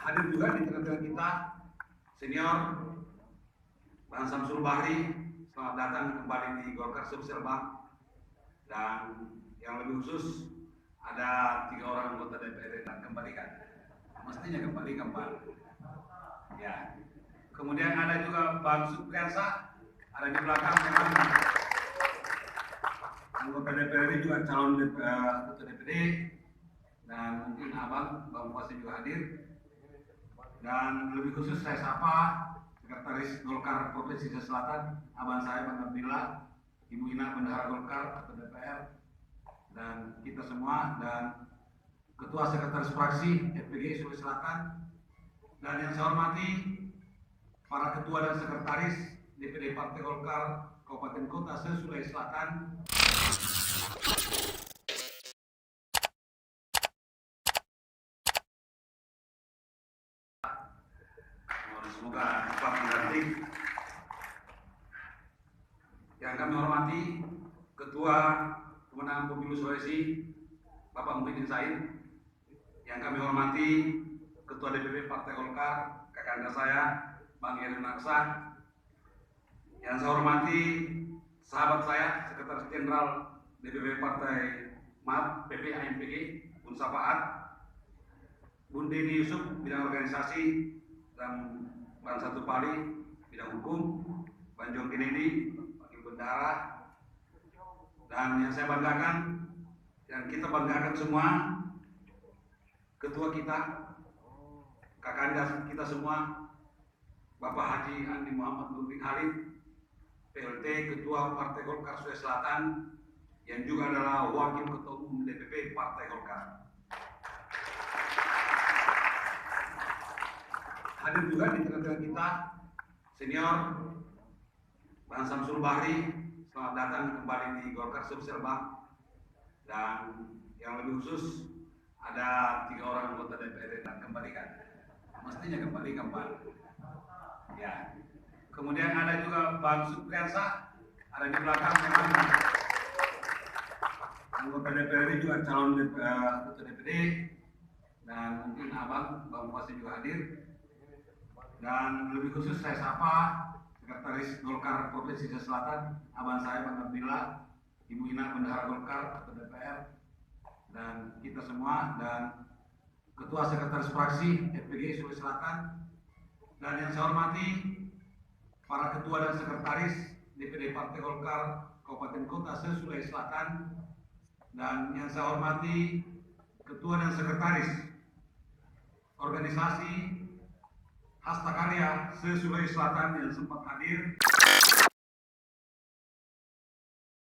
Hadir juga di tengah-tengah kita senior Bang Samsul Bahri, selamat datang kembali di Golkar Sumsel Bang. Dan yang lebih khusus ada 3 orang anggota DPRD yang kembalikan, mestinya kembalikan Bang. Ya. Kemudian ada juga Bang Supriyansa, ada di belakang memang anggota DPRD juga calon ketua DPD, dan mungkin abang Bang Puasi juga hadir. Dan lebih khusus saya sapa Sekretaris Golkar Provinsi Selatan, abang saya Bang Abdillah, Ibu Ina Bendahara Golkar atau DPR, dan kita semua, dan Ketua Sekretaris Fraksi FPG Sulawesi Selatan, dan yang saya hormati para Ketua dan Sekretaris DPD Partai Golkar Kabupaten Kota se-Sulawesi Selatan. Semoga cepat dilantik. Yang kami hormati Ketua Pemenangan Pemilu Sulawesi Bapak Muhyiddin Said. Yang kami hormati Ketua DPP Partai Golkar kakanda saya Bang Erwin Aksa. Yang saya hormati sahabat saya Sekretaris Jenderal DPP Partai PPAMPG Bun Safaat, Bun Deni Yusuf bidang organisasi, dan Bang Satu Pali bidang hukum, Bang John Kennedy Wakil Bendahara. Dan yang saya banggakan, yang kita banggakan semua, ketua kita, kakanda kita semua, Bapak Haji Andi Muhammad Nurdin Halid, PLT Ketua Partai Golkar Sulawesi Selatan, yang juga adalah Wakil Ketua Umum DPP Partai Golkar. Hadir juga di tengah-tengah kita senior Bang Samsul Bahri, selamat datang kembali di Golkar Sumsel Bang. Dan yang lebih khusus ada 3 orang anggota DPRD yang kembalikan, mestinya kembalikan Bang. Ya. Kemudian ada juga Bang Supriyansa, ada di belakang memang anggota DPRD juga calon ketua DPD, dan mungkin abang Bang Puasi juga hadir. Dan lebih khusus saya sapa Sekretaris Golkar Provinsi Selatan, abang saya Bang Abdillah, Ibu Ina Bendahara Golkar atau DPR, dan kita semua, dan Ketua Sekretaris Fraksi FPG Sulawesi Selatan, dan yang saya hormati para Ketua dan Sekretaris DPD Partai Golkar Kabupaten Kota se-Sulawesi Selatan, dan yang saya hormati Ketua dan Sekretaris Organisasi Hasta Karya se-Sulawesi Selatan yang sempat hadir.